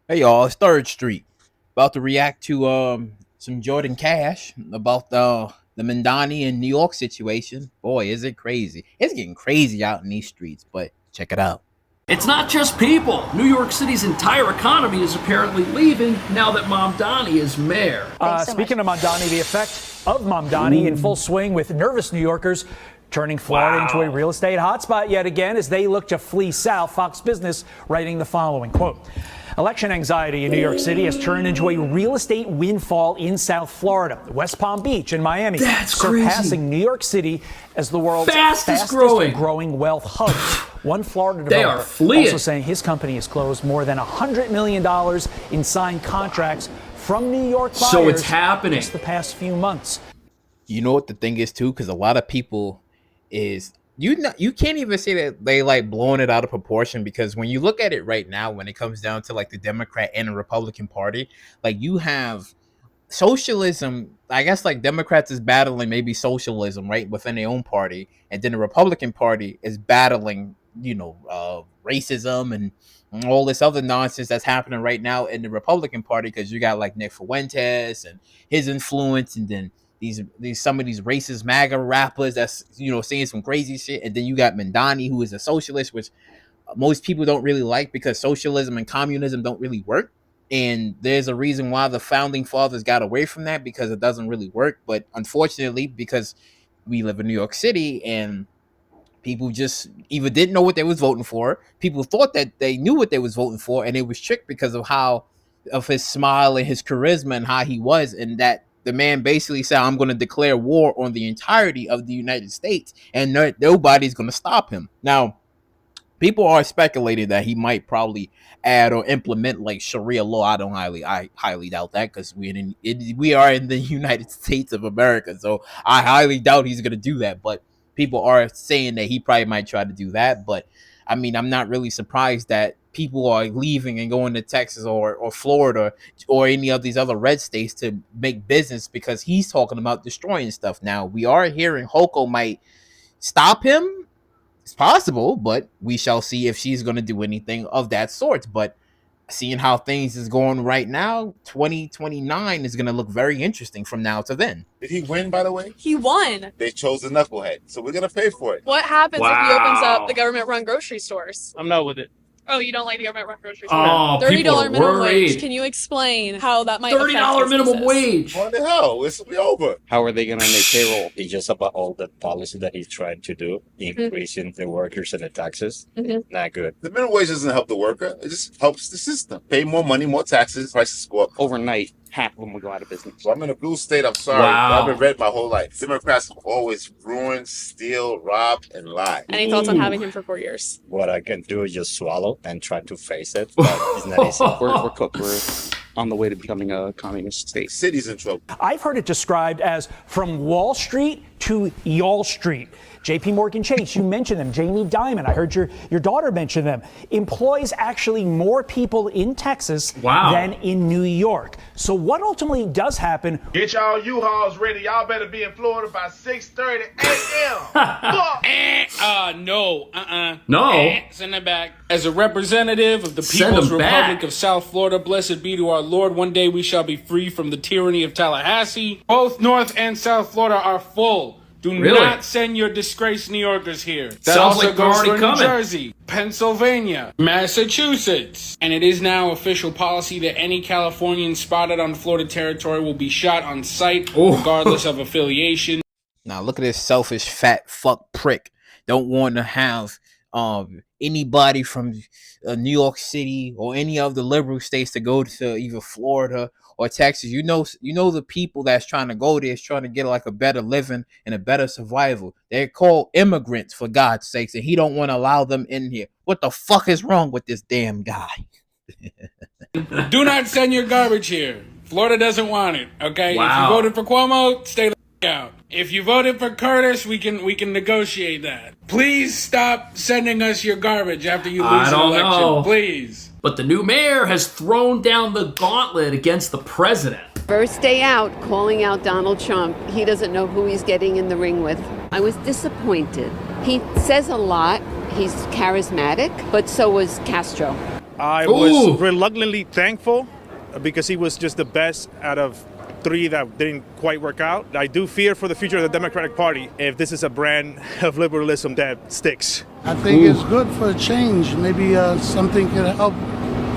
Hey y'all, it's Third Street. About to react to some Jordan Cash about the Mamdani and New York situation. Boy, is it crazy. It's getting crazy out in these streets, but check it out. It's not just people. New York City's entire economy is apparently leaving now that Mamdani is mayor. Speaking of Mamdani, the effect of Mamdani in full swing with nervous New Yorkers turning Florida into a real estate hotspot yet again as they look to flee south. Fox Business writing the following, quote, election anxiety in New York City has turned into a real estate windfall in South Florida, West Palm Beach, and Miami, surpassing New York City as the world's fastest growing wealth hub. One Florida developer also saying his company has closed more than $100 million in signed contracts from New York buyers. So it's happening. Just the past few months. You know what the thing is too, because a lot of people is you can't even say that they like blowing it out of proportion, because when you look at it right now, when it comes down to like the Democrat and the Republican Party, like you have socialism. I guess like Democrats is battling maybe socialism right within their own party, and then the Republican Party is battling racism and all this other nonsense that's happening right now in the Republican Party, because you got like Nick Fuentes and his influence, and then these some of these racist MAGA rappers that's saying some crazy shit, and then you got Mamdani, who is a socialist, which most people don't really like because socialism and communism don't really work. And there's a reason why the founding fathers got away from that, because it doesn't really work. But unfortunately, because we live in New York City and people just either didn't know what they was voting for, people thought that they knew what they was voting for, and it was tricked because of his smile and his charisma and how he was, and that the man basically said, I'm going to declare war on the entirety of the United States, and nobody's going to stop him. Now, people are speculating that he might probably add or implement like Sharia law. I highly doubt that, because we are in the United States of America, so I highly doubt he's going to do that. But people are saying that he probably might try to do that. But I mean, I'm not really surprised that people are leaving and going to Texas or Florida or any of these other red states to make business, because he's talking about destroying stuff. Now, we are hearing Hoko might stop him. It's possible, but we shall see if she's going to do anything of that sort. But seeing how things is going right now, 2029 is going to look very interesting from now to then. Did he win, by the way? He won. They chose the knucklehead, so we're going to pay for it. What happens if he opens up the government-run grocery stores? I'm not with it. Oh, you don't like the government-run grocery stores? Oh, $30 minimum wage. Can you explain how that might affect $30 minimum business? wage. What the hell? This will be over. How are they going to make payroll? It's just about all the policy that he's trying to do, increasing the workers and the taxes. Not good. The minimum wage doesn't help the worker. It just helps the system. Pay more money, more taxes, prices go up. Overnight, half of them will go out of business. So I'm in a blue state. I'm sorry. I've been red my whole life. Democrats have always ruined, steal, rob, and lie. Any thoughts on having him for 4 years? What I can do is just swallow and try to face it, but it's not easy. We're cooked. We're on the way to becoming a communist state. City's in trouble. I've heard it described as from Wall Street to Y'all Street. JP Morgan Chase, you mentioned them. Jamie Dimon, I heard your daughter mention them. Employs actually more people in Texas than in New York. So what ultimately does happen? Get y'all U-Hauls ready. Y'all better be in Florida by 6:30 a.m. No. Send it back. As a representative of the People's Republic of South Florida, blessed be to our Lord, one day we shall be free from the tyranny of Tallahassee. Both North and South Florida are full. Do not send your disgraced New Yorkers here. That Sounds also like goes already for coming. New Jersey, Pennsylvania, Massachusetts. And it is now official policy that any Californian spotted on Florida territory will be shot on sight, regardless of affiliation. Now look at this selfish fat fuck prick. Don't want to have anybody from New York City or any of the liberal states to go to either Florida or Texas. You know the people that's trying to go there is trying to get like a better living and a better survival. They're called immigrants, for God's sakes, and he don't want to allow them in here. What the fuck is wrong with this damn guy? Do not send your garbage here. Florida doesn't want it, okay? If you voted for Cuomo, stay the out. If you voted for Curtis, we can negotiate that. Please stop sending us your garbage after you lose an election. Please. But the new mayor has thrown down the gauntlet against the president. First day out, calling out Donald Trump. He doesn't know who he's getting in the ring with. I was disappointed. He says a lot. He's charismatic, but so was Castro. I was reluctantly thankful because he was just the best out of 3 that didn't quite work out. I do fear for the future of the Democratic Party if this is a brand of liberalism that sticks. I think it's good for a change. Maybe something could help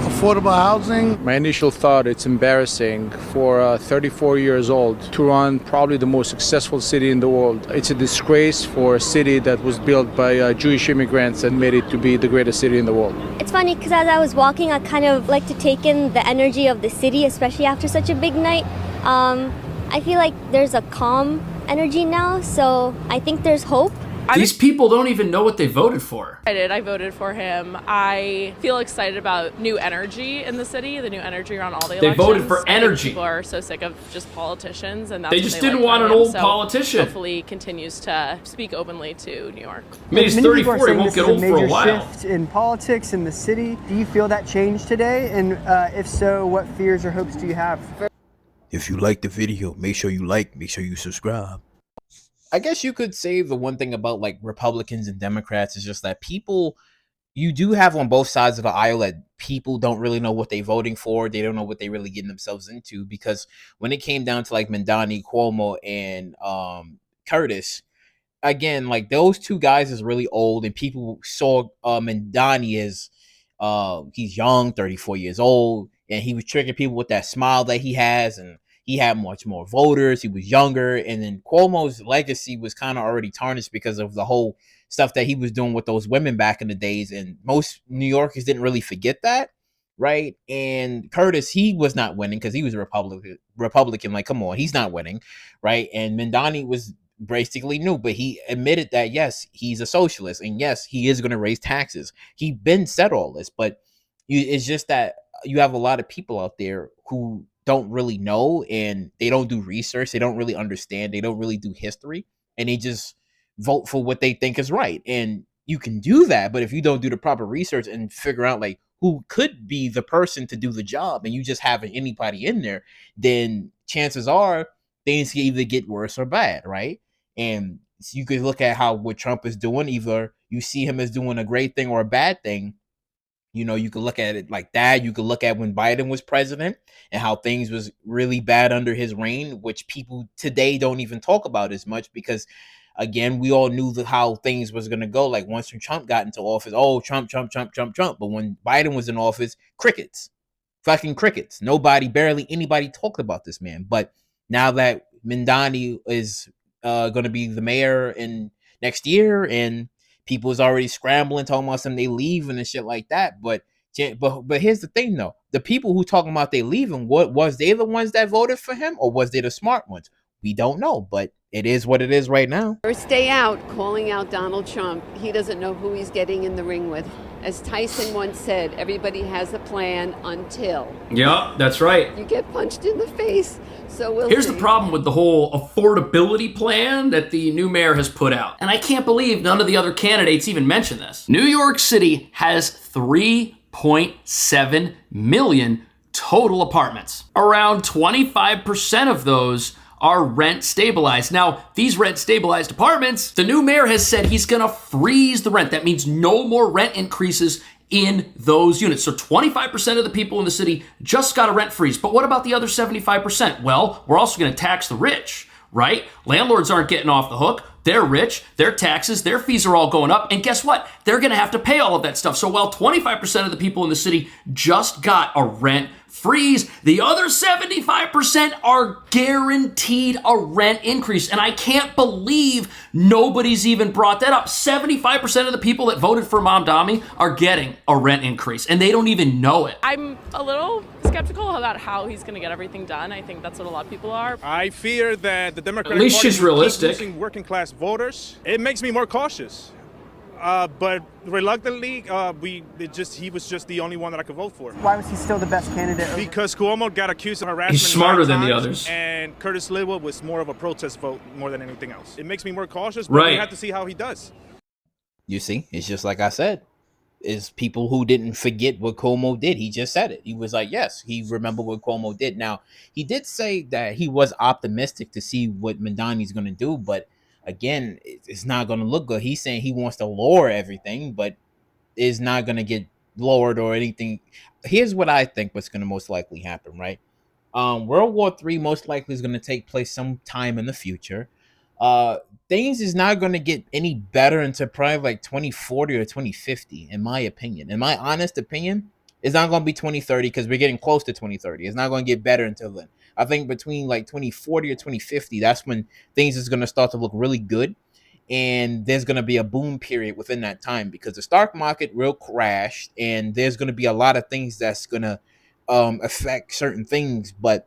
affordable housing. My initial thought, it's embarrassing for 34 years old to run probably the most successful city in the world. It's a disgrace for a city that was built by Jewish immigrants and made it to be the greatest city in the world. It's funny because as I was walking, I kind of like to take in the energy of the city, especially after such a big night. I feel like there's a calm energy now, so I think there's hope. These people don't even know what they voted for. I voted for him. I feel excited about new energy in the city, the new energy around all the elections. They voted for energy. People are so sick of just politicians, and that's they what just they didn't like want an him, old so politician. Hopefully, continues to speak openly to New York. I mean, he's 34. He won't get old for a while. Shift in politics in the city. Do you feel that change today? And if so, what fears or hopes do you have? If you like the video, make sure you subscribe. I guess you could say the one thing about like Republicans and Democrats is just that people, you do have on both sides of the aisle that people don't really know what they're voting for. They don't know what they really getting themselves into, because when it came down to like Mamdani, Cuomo, and Curtis, again, like those 2 guys is really old, and people saw Mamdani as he's young, 34 years old, and he was tricking people with that smile that he has, and he had much more voters. He was younger. And then Cuomo's legacy was kind of already tarnished because of the whole stuff that he was doing with those women back in the days. And most New Yorkers didn't really forget that, right? And Curtis, he was not winning because he was a Republican. Like, come on, he's not winning, right? And Mamdani was basically new, but he admitted that, yes, he's a socialist. And yes, he is going to raise taxes. He been said all this, but it's just that you have a lot of people out there who don't really know, and they don't do research. They don't really understand. They don't really do history, and they just vote for what they think is right. And you can do that, but if you don't do the proper research and figure out like who could be the person to do the job, and you just having anybody in there, then chances are things can either get worse or bad, right? And you could look at what Trump is doing. Either you see him as doing a great thing or a bad thing. You know, you could look at it like that. You could look at when Biden was president and how things was really bad under his reign, which people today don't even talk about as much because, again, we all knew how things was going to go. Like once Trump got into office, oh, Trump. But when Biden was in office, crickets, fucking crickets. Barely anybody talked about this man. But now that Mamdani is going to be the mayor in next year, and people is already scrambling, talking about some they leaving and shit like that. But here's the thing though: the people who talking about they leaving, what was they the ones that voted for him, or was they the smart ones? We don't know, but it is what it is right now. First day out, calling out Donald Trump. He doesn't know who he's getting in the ring with. As Tyson once said, everybody has a plan until. Yeah, that's right. You get punched in the face. So Here's the problem with the whole affordability plan that the new mayor has put out. And I can't believe none of the other candidates even mention this. New York City has 3.7 million total apartments. Around 25% of those are rent stabilized. Now, these rent stabilized apartments, the new mayor has said he's gonna freeze the rent. That means no more rent increases in those units. So 25% of the people in the city just got a rent freeze. But what about the other 75%? Well, we're also gonna tax the rich, right? Landlords aren't getting off the hook. They're rich, their taxes, their fees are all going up. And guess what? They're gonna have to pay all of that stuff. So while 25% of the people in the city just got a rent freeze, the other 75% are guaranteed a rent increase. And I can't believe nobody's even brought that up. 75% of the people that voted for Mamdani are getting a rent increase, and they don't even know it. I'm a little skeptical about how he's going to get everything done. I think that's what a lot of people are. I fear that the Democratic At least Party she's realistic. keeps losing working class voters. It makes me more cautious. But reluctantly, he was just the only one that I could vote for. Why was he still the best candidate? Because Cuomo got accused of harassment. He's smarter than the others. And Curtis Lidwell was more of a protest vote more than anything else. It makes me more cautious, but right. We have to see how he does. You see, it's just like I said. Is people who didn't forget what Cuomo did. He just said it. He was like, yes, he remembered what Cuomo did. Now, he did say that he was optimistic to see what Mamdani's going to do, but it's not going to look good. He's saying he wants to lower everything, but it's not going to get lowered or anything. Here's what I think what's going to most likely happen, right? World War III most likely is going to take place sometime in the future. Things is not going to get any better until probably like 2040 or 2050, in my opinion. In my honest opinion, it's not going to be 2030 because we're getting close to 2030. It's not going to get better until then. I think between like 2040 or 2050, that's when things is going to start to look really good. And there's going to be a boom period within that time because the stock market will crash and there's going to be a lot of things that's going to affect certain things. But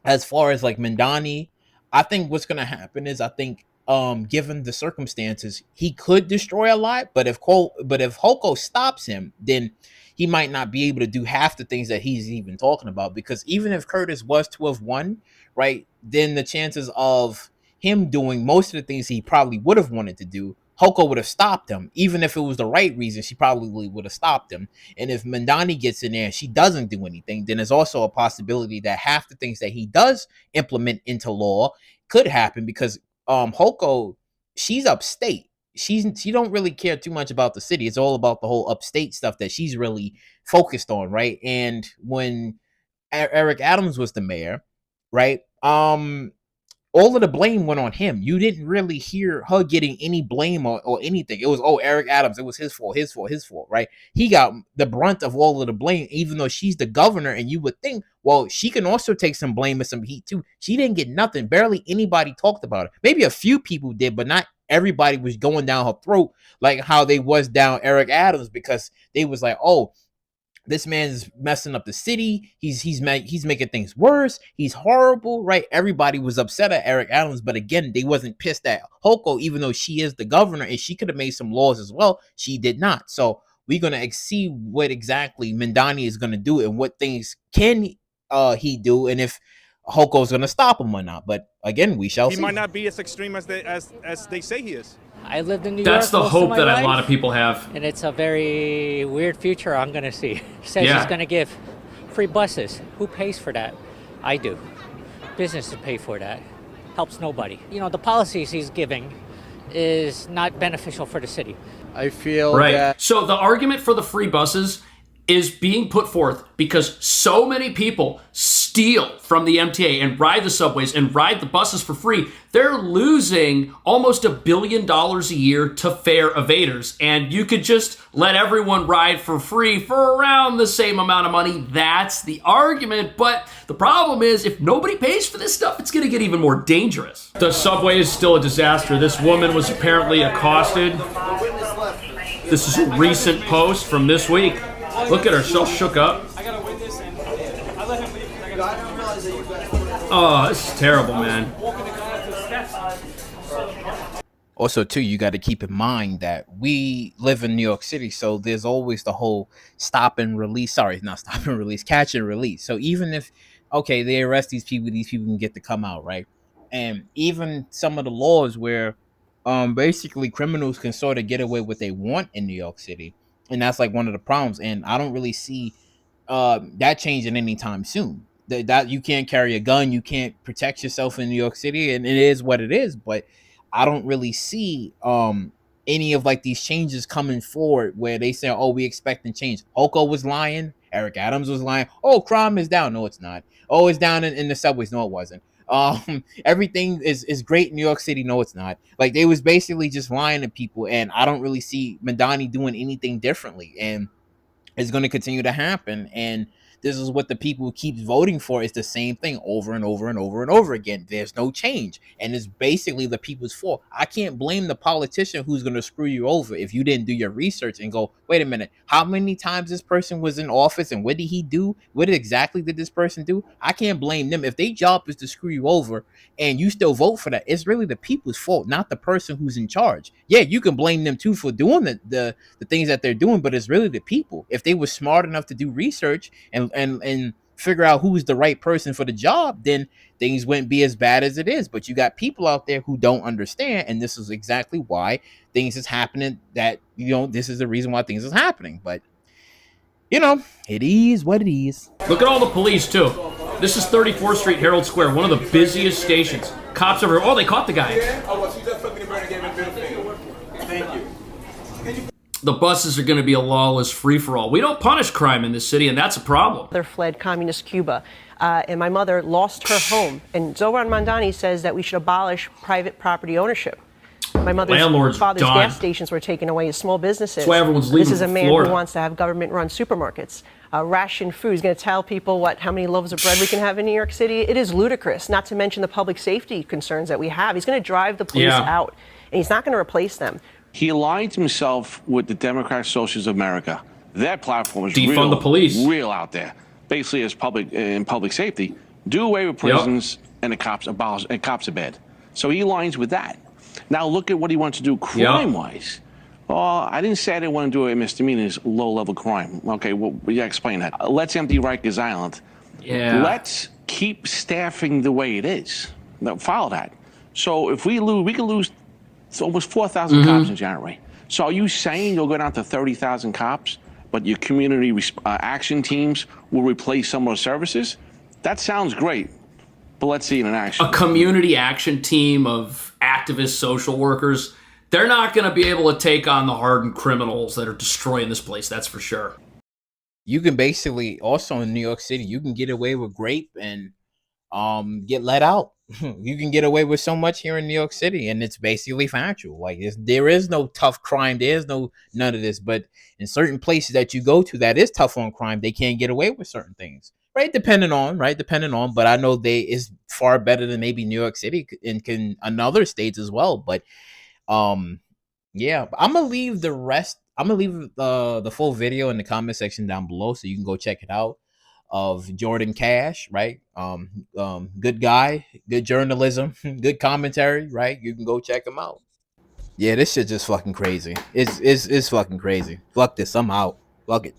as far as like Mamdani, I think what's going to happen is I think given the circumstances, he could destroy a lot, but if Hoko stops him, then he might not be able to do half the things that he's even talking about, because even if Curtis was to have won, right, then the chances of him doing most of the things he probably would have wanted to do, Hoko would have stopped him. Even if it was the right reason, she probably would have stopped him. And if Mamdani gets in there and she doesn't do anything, then there's also a possibility that half the things that he does implement into law could happen, because Hoko, she's upstate. She don't really care too much about the city. It's all about the whole upstate stuff that she's really focused on, right? And when Eric Adams was the mayor, right? All of the blame went on him. You didn't really hear her getting any blame or anything. It was, oh, Eric Adams, it was his fault, right? He got the brunt of all of the blame, even though she's the governor, and you would think, well, she can also take some blame and some heat too. She didn't get nothing. Barely anybody talked about it. Maybe a few people did, but not everybody was going down her throat like how they was down Eric Adams, because they was like, oh, this man's messing up the city. He's making things worse. He's horrible, right? Everybody was upset at Eric Adams, but again, they wasn't pissed at Hoko, even though she is the governor and she could have made some laws as well. She did not. So we're gonna see what exactly Mamdani is gonna do and what things can he do, and if Hoko's gonna stop him or not. But again, we shall see. He might not be as extreme as they say he is. I lived in New York. That's the hope that a lot of people have. And it's a very weird future I'm going to see. Says he's going to give free buses. Who pays for that? I do. Businesses pay for that. Helps nobody. You know, the policies he's giving is not beneficial for the city. I feel right. that... So the argument for the free buses is being put forth because so many people steal from the MTA and ride the subways and ride the buses for free. They're losing almost $1 billion a year to fare evaders. And you could just let everyone ride for free for around the same amount of money. That's the argument. But the problem is, if nobody pays for this stuff, it's going to get even more dangerous. The subway is still a disaster. This woman was apparently accosted. This is a recent post from this week. Look at her, so shook up. Oh, this is terrible, man. Also, too, you got to keep in mind that we live in New York City, so there's always the whole stop and release. Sorry, not stop and release, catch and release. So even if, okay, they arrest these people can get to come out, right? And even some of the laws where basically criminals can sort of get away with what they want in New York City. And that's like one of the problems. And I don't really see that changing anytime soon. That you can't carry a gun, you can't protect yourself in New York City, and it is what it is. But I don't really see any of like these changes coming forward where they say, oh, we expecting change. Hoko was lying, Eric Adams was lying. Oh, crime is down. No, it's not. Oh, it's down in the subways. No, it wasn't. Everything is great in New York City. No, it's not. Like, they was basically just lying to people, and I don't really see Mamdani doing anything differently, and it's going to continue to happen. And this is what the people keep voting for. It's the same thing over and over and over and over again. There's no change, and it's basically the people's fault. I can't blame the politician who's going to screw you over if you didn't do your research and go, wait a minute, how many times this person was in office and what did he do? What exactly did this person do? I can't blame them. If their job is to screw you over and you still vote for that, it's really the people's fault, not the person who's in charge. Yeah, you can blame them too for doing the things that they're doing, but it's really the people. If they were smart enough to do research and figure out who's the right person for the job, then things wouldn't be as bad as it is. But you got people out there who don't understand, and this is exactly why things is happening. That, you know, this is the reason why things is happening. But, you know, it is what it is. Look at all the police too. This is 34th Street, Herald Square, one of the busiest stations. Cops over here. Oh, they caught the guy. the buses are going to be a lawless free-for-all. We don't punish crime in this city, and that's a problem. Mother fled communist Cuba, and my mother lost her home. And Zoran Mamdani says that we should abolish private property ownership. My mother's father's gas stations were taken away as small businesses. That's why everyone's leaving. This is a man Florida. who wants to have government-run supermarkets. Ration food. He's going to tell people how many loaves of bread we can have in New York City. It is ludicrous, not to mention the public safety concerns that we have. He's going to drive the police out, and he's not going to replace them. He aligned himself with the Democratic Socialists of America. Their platform is defund the police. Real out there. Basically, as public safety, do away with prisons and the cops are bad. So he aligns with that. Now look at what he wants to do crime-wise. Oh, I didn't say I didn't want to do it misdemeanors, low-level crime. Okay, well, yeah, explain that. Let's empty Rikers Island. Yeah. Let's keep staffing the way it is. Now, follow that. So if we lose, we could lose almost 4,000 cops in January. So are you saying you'll go down to 30,000 cops, but your community action teams will replace some of those services? That sounds great, but let's see it in action. A community action team of activists, social workers, they're not going to be able to take on the hardened criminals that are destroying this place, that's for sure. You can basically, also in New York City, you can get away with rape and get let out. You can get away with so much here in New York City, and it's basically factual. Like, there is no tough crime. There's none of this. But in certain places that you go to that is tough on crime, they can't get away with certain things. Right, depending on. But I know they is far better than maybe New York City in other states as well. But yeah, I'm gonna leave the rest. I'm gonna leave the full video in the comment section down below, so you can go check it out. Of Jordan Cash, right? Good guy, good journalism, good commentary, right? You can go check him out. Yeah, this shit just fucking crazy. It's fucking crazy. Fuck this. I'm out. Fuck it.